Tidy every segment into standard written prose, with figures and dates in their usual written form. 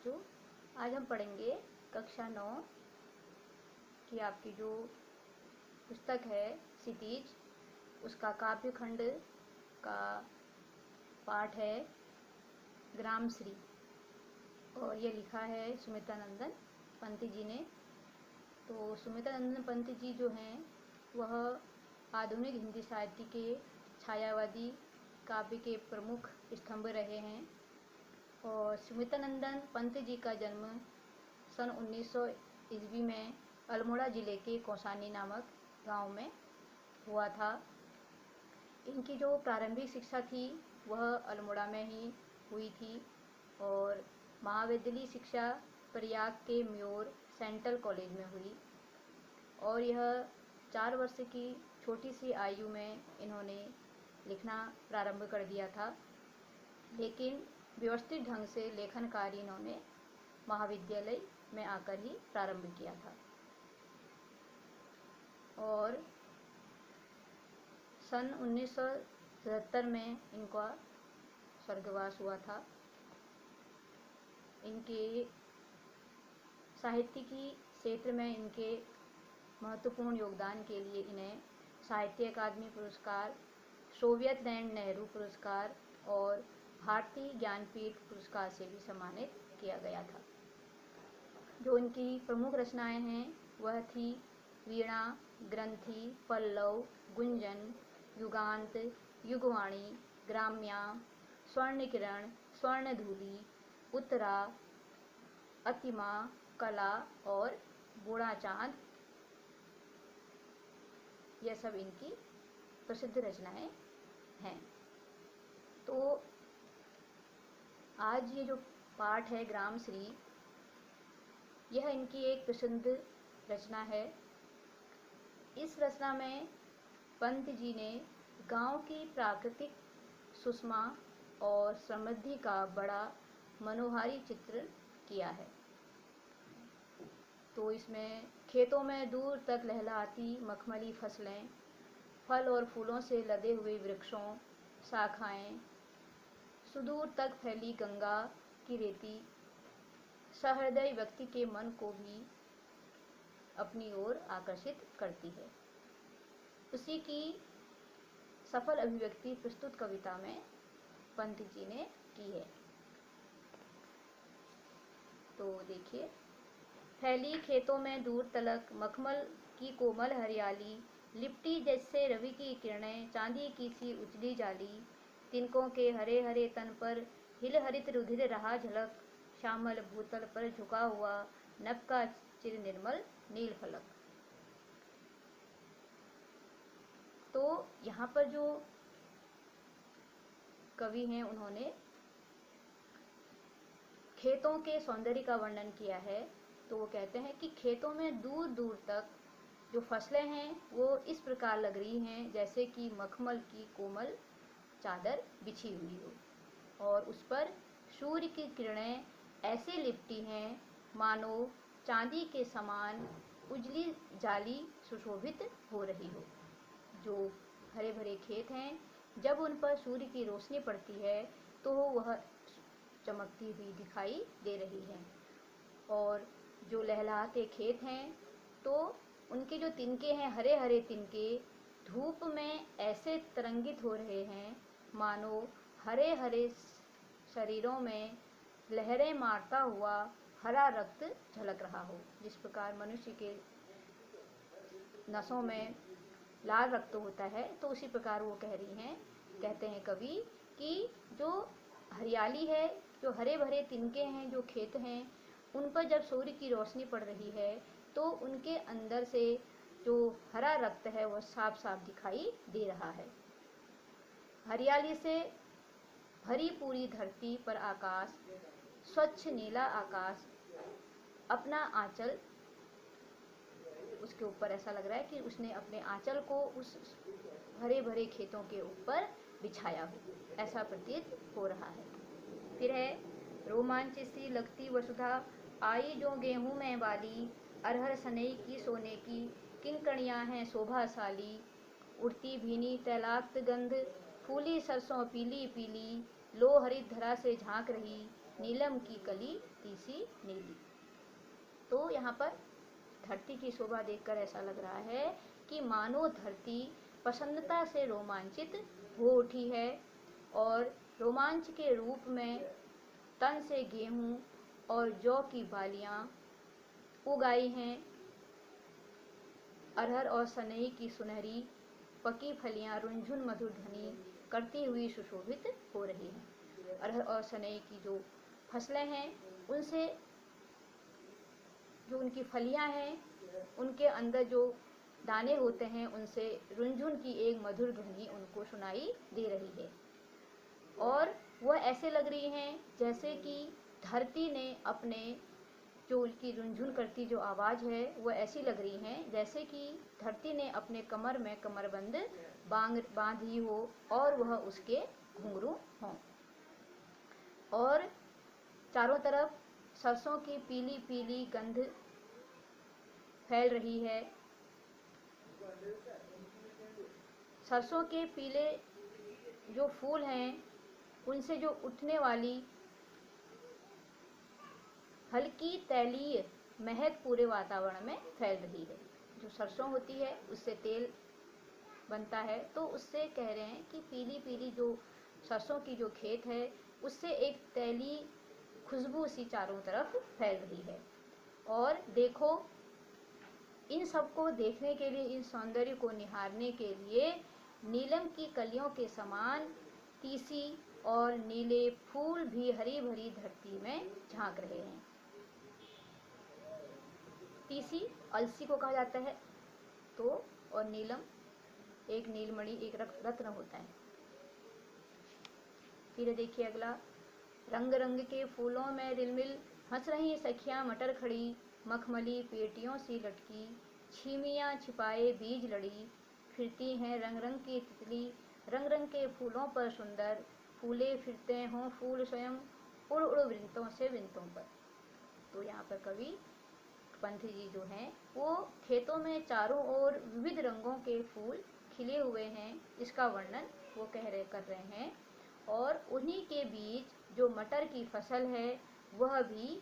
बच्चों, आज हम पढ़ेंगे कक्षा 9 की आपकी जो पुस्तक है क्षितिज, उसका काव्य खंड का पाठ है ग्रामश्री, और ये लिखा है सुमित्रानंदन पंत जी ने। तो सुमित्रानंदन पंत जी जो हैं वह आधुनिक हिंदी साहित्य के छायावादी काव्य के प्रमुख स्तंभ रहे हैं। और सुमित्रानंदन पंत जी का जन्म सन 1900 ईस्वी में अल्मोड़ा जिले के कौसानी नामक गांव में हुआ था। इनकी जो प्रारंभिक शिक्षा थी वह अल्मोड़ा में ही हुई थी, और महाविद्यालयी शिक्षा प्रयाग के म्योर सेंट्रल कॉलेज में हुई। और यह 4 वर्ष की छोटी सी आयु में इन्होंने लिखना प्रारंभ कर दिया था, लेकिन व्यवस्थित ढंग से लेखन कार्य इन्होंने महाविद्यालय में आकर ही प्रारंभ किया था। और सन 1977 में इनका स्वर्गवास हुआ था। इनके साहित्यिकी क्षेत्र में इनके महत्वपूर्ण योगदान के लिए इन्हें साहित्य अकादमी पुरस्कार, सोवियत लैंड नेहरू पुरस्कार और भारतीय ज्ञानपीठ पुरस्कार से भी सम्मानित किया गया था। जो इनकी प्रमुख रचनाएं हैं वह थी वीणा, ग्रंथि, पल्लव, गुंजन, युगांत, युगवाणी, ग्राम्या, स्वर्णकिरण, स्वर्णधूलि, उत्तरा, अतिमा, कला और बूढ़ा चांद। यह सब इनकी प्रसिद्ध रचनाएं हैं। तो आज ये जो पाठ है ग्रामश्री, यह इनकी एक प्रसिद्ध रचना है। इस रचना में पंत जी ने गांव की प्राकृतिक सुषमा और समृद्धि का बड़ा मनोहारी चित्र किया है। तो इसमें खेतों में दूर तक लहलहाती मखमली फसलें, फल और फूलों से लदे हुए वृक्षों, शाखाएं, सुदूर तक फैली गंगा की रेती सहृदय व्यक्ति के मन को भी अपनी ओर आकर्षित करती है। उसी की सफल अभिव्यक्ति प्रस्तुत कविता में पंत जी ने की है। तो देखिए, फैली खेतों में दूर तलक मखमल की कोमल हरियाली, लिपटी जैसे रवि की किरणें चांदी की सी उजली जाली, तिनकों के हरे हरे तन पर हिल हरित रुधिर रहा झलक, श्यामल भूतल पर झुका हुआ नभ का चिर निर्मल नील फलक। तो यहाँ पर जो कवि हैं उन्होंने खेतों के सौंदर्य का वर्णन किया है। तो वो कहते हैं कि खेतों में दूर दूर तक जो फसलें हैं वो इस प्रकार लग रही हैं जैसे कि मखमल की कोमल चादर बिछी हुई हो, और उस पर सूर्य की किरणें ऐसे लिपटी हैं मानो चांदी के समान उजली जाली सुशोभित हो रही हो। जो हरे भरे खेत हैं, जब उन पर सूर्य की रोशनी पड़ती है तो वह चमकती हुई दिखाई दे रही है। और जो लहलहाते खेत हैं तो उनके जो तिनके हैं, हरे हरे तिनके धूप में ऐसे तरंगित हो रहे हैं मानो हरे हरे शरीरों में लहरें मारता हुआ हरा रक्त झलक रहा हो। जिस प्रकार मनुष्य के नसों में लाल रक्त होता है, तो उसी प्रकार वो कह रही हैं, कहते हैं कवि कि जो हरियाली है, जो हरे भरे तिनके हैं, जो खेत हैं, उन पर जब सूर्य की रोशनी पड़ रही है तो उनके अंदर से जो हरा रक्त है वह साफ साफ दिखाई दे रहा है। हरियाली से भरी पूरी धरती पर आकाश, स्वच्छ नीला आकाश अपना आंचल, उसके ऊपर ऐसा लग रहा है कि उसने अपने आंचल को उस हरे भरे खेतों के ऊपर बिछाया हो, ऐसा प्रतीत हो रहा है। फिर है रोमांच सी लगती वसुधा आई जो गेहूं में वाली, अरहर सनई की सोने की किंकणियां हैं शोभाशाली, उड़ती भीनी तैलाक्त गंध, फूली सरसों पीली पीली, लो हरित धरा से झांक रही, नीलम की कली तीसी नीली। तो यहाँ पर धरती की शोभा देखकर ऐसा लग रहा है कि मानो धरती प्रसन्नता से रोमांचित हो उठी है और रोमांच के रूप में तन से गेहूं और जौ की बालियां उगाई हैं। अरहर और सनई की सुनहरी पकी फलियां रुंझुन मधुर ध्वनि करती हुई सुशोभित हो रही हैं। अरहर और सनई की जो फसलें हैं उनसे जो उनकी फलियां हैं उनके अंदर जो दाने होते हैं उनसे रुंझुन की एक मधुर ध्वनि उनको सुनाई दे रही है और वह ऐसे लग रही हैं जैसे कि धरती ने अपने जो उनकी रुंझुन करती जो आवाज़ है वह ऐसी लग रही हैं जैसे कि धरती ने अपने कमर में कमरबंद बांधी हो और वह उसके घुंघरू हों। और चारों तरफ सरसों की पीली पीली गंध फैल रही है। सरसों के पीले जो फूल हैं उनसे जो उठने वाली हल्की तैलीय महक पूरे वातावरण में फैल रही है। जो सरसों होती है उससे तेल बनता है, तो उससे कह रहे हैं कि पीली पीली जो सरसों की जो खेत है उससे एक तैली खुशबू सी चारों तरफ फैल रही है। और देखो, इन सबको देखने के लिए, इन सौंदर्य को निहारने के लिए नीलम की कलियों के समान तीसी और नीले फूल भी हरी भरी धरती में झांक रहे हैं। तीसी अलसी को कहा जाता है, तो और नीलम एक नीलमणि, एक रत्न होता है। फिर देखिए अगला, रंग रंग के फूलों में रिलमिल हंस रही सखियां मटर खड़ी, मखमली पेटियों सी लटकी, छीमियां छिपाए बीज लड़ी, फिरती हैं रंग रंग की तितली, रंग रंग के फूलों पर सुंदर, फूले फिरते हों फूल स्वयं, उड़ उड़ वृंतों से वृंतों पर। तो यहाँ पर कवि पंत जी जो हैं वो खेतों में चारों ओर विविध रंगों के फूल खिले हुए हैं, इसका वर्णन वो कर रहे हैं। और उन्हीं के बीच जो मटर की फसल है वह भी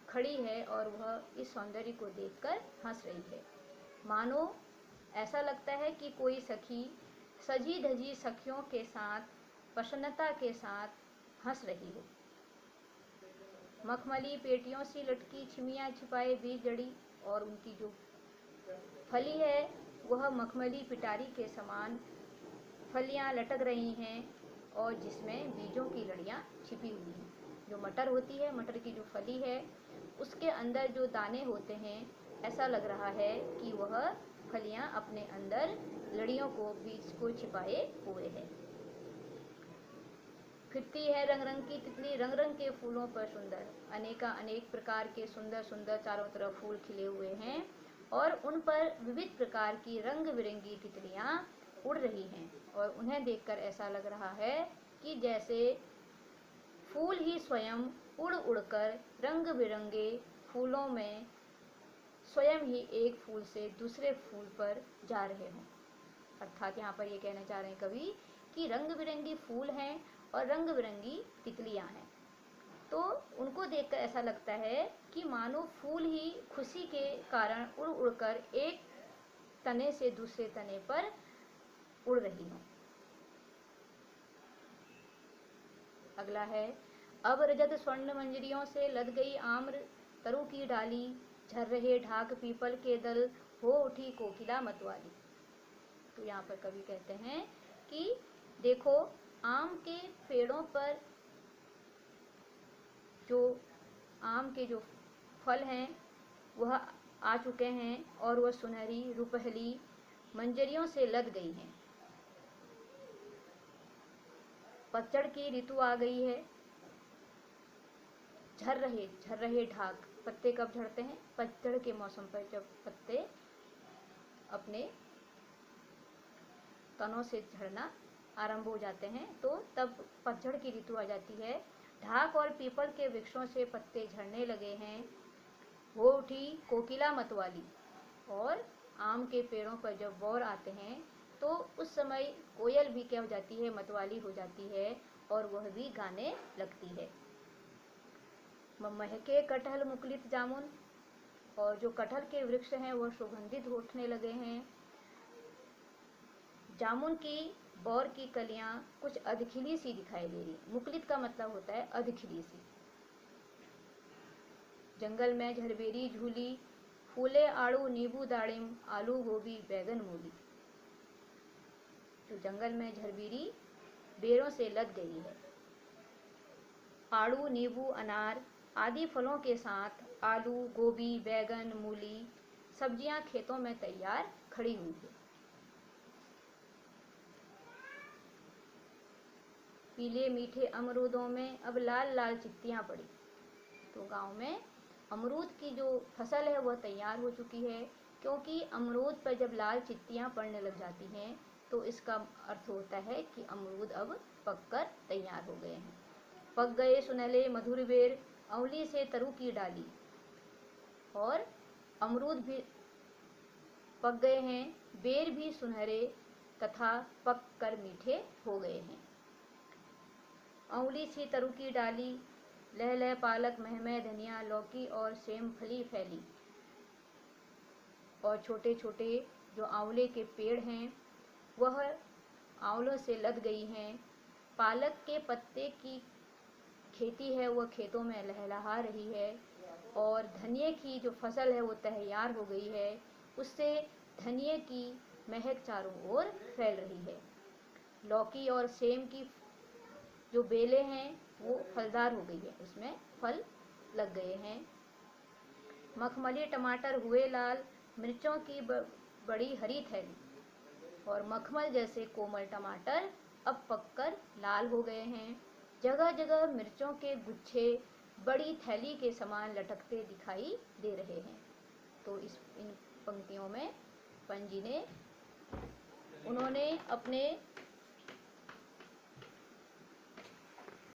खड़ी है और वह इस सौंदर्य को देखकर हंस रही है। मानो ऐसा लगता है कि कोई सखी सजी धजी सखियों के साथ प्रसन्नता के साथ हंस रही हो। मखमली पेटियों सी लटकी, छिमियां छिपाए बीज जड़ी, और उनकी जो फली है वह मखमली पिटारी के समान फलियां लटक रही हैं और जिसमें बीजों की लड़ियां छिपी हुई हैं। जो मटर होती है, मटर की जो फली है उसके अंदर जो दाने होते हैं, ऐसा लग रहा है कि वह फलियां अपने अंदर लड़ियों को, बीज को छिपाए हुए हैं। फिरती है रंग रंग की तितली, रंग रंग के फूलों पर सुंदर, अनेका अनेक प्रकार के सुंदर सुंदर चारों तरफ फूल खिले हुए हैं और उन पर विविध प्रकार की रंग बिरंगी तितलियां उड़ रही हैं। और उन्हें देखकर ऐसा लग रहा है कि जैसे फूल ही स्वयं उड़ उड़कर रंग बिरंगे फूलों में स्वयं ही एक फूल से दूसरे फूल पर जा रहे हों। अर्थात यहाँ पर ये कहना चाह रहे हैं कवि कि रंग बिरंगी फूल हैं और रंग बिरंगी तितलियां हैं। तो उनको देखकर ऐसा लगता है कि मानो फूल ही खुशी के कारण उड़ उड़कर एक तने से दूसरे तने पर उड़ रही हों। अगला है, अब रजत स्वर्ण मंजरियों से लद गई आम्र तरु की डाली, झर रहे ढाक पीपल के दल, हो उठी कोकिला मतवाली। तो यहाँ पर कवि कहते हैं कि देखो, आम के पेड़ों पर जो आम के जो फल हैं वह आ चुके हैं और वह सुनहरी रुपहली मंजरियों से लद गई हैं। पतझड़ की ऋतु आ गई है। झर रहे ढाक, पत्ते कब झड़ते हैं? पतझड़ के मौसम पर, जब पत्ते अपने तनों से झड़ना आरंभ हो जाते हैं तो तब पतझड़ की ऋतु आ जाती है। ढाक और पीपल के वृक्षों से पत्ते झड़ने लगे हैं। हो उठी कोकिला मतवाली, और आम के पेड़ों पर जब बौर आते हैं तो उस समय कोयल भी क्या हो जाती है? मतवाली हो जाती है और वह भी गाने लगती है। महके कटहल मुकुलित जामुन, और जो कटहल के वृक्ष हैं वह सुगंधित उठने लगे हैं। जामुन की बौर की कलियां कुछ अधखिली सी दिखाई दे रही। मुकुलित का मतलब होता है अधखिली सी। जंगल में झरबेरी झूली, फूले आड़ू नींबू दाड़िम, आलू गोभी बैगन मूली। तो जंगल में झरबेरी बेरों से लद गई है। आड़ू नींबू अनार आदि फलों के साथ आलू गोभी बैगन मूली सब्जियां खेतों में तैयार खड़ी हुई है। पीले मीठे अमरूदों में अब लाल लाल चित्तियां पड़ी। तो गांव में अमरूद की जो फसल है वह तैयार हो चुकी है, क्योंकि अमरूद पर जब लाल चित्तियां पड़ने लग जाती हैं तो इसका अर्थ होता है कि अमरूद अब पककर तैयार हो गए हैं। पक गए सुनहले मधुर बेर, अमली से तरु की डाली। और अमरूद भी पक गए हैं, बेर भी सुनहरे तथा पक कर मीठे हो गए हैं। अमली सी तरु की डाली, लह लह पालक महमय धनिया लौकी और सेम फली फैली। और छोटे छोटे जो आंवले के पेड़ हैं वह आंवलों से लद गई हैं। पालक के पत्ते की खेती है वह खेतों में लहलहा रही है, और धनिये की जो फसल है वो तैयार हो गई है। उससे धनिये की महक चारों ओर फैल रही है। लौकी और सेम की जो बेलें हैं वो फलदार हो गई है, उसमें फल लग गए हैं। मखमली टमाटर हुए लाल, मिर्चों की बड़ी हरी थैली। और मखमल जैसे कोमल टमाटर अब पककर लाल हो गए हैं। जगह जगह मिर्चों के गुच्छे बड़ी थैली के समान लटकते दिखाई दे रहे हैं। तो इन पंक्तियों में पंजी ने उन्होंने अपने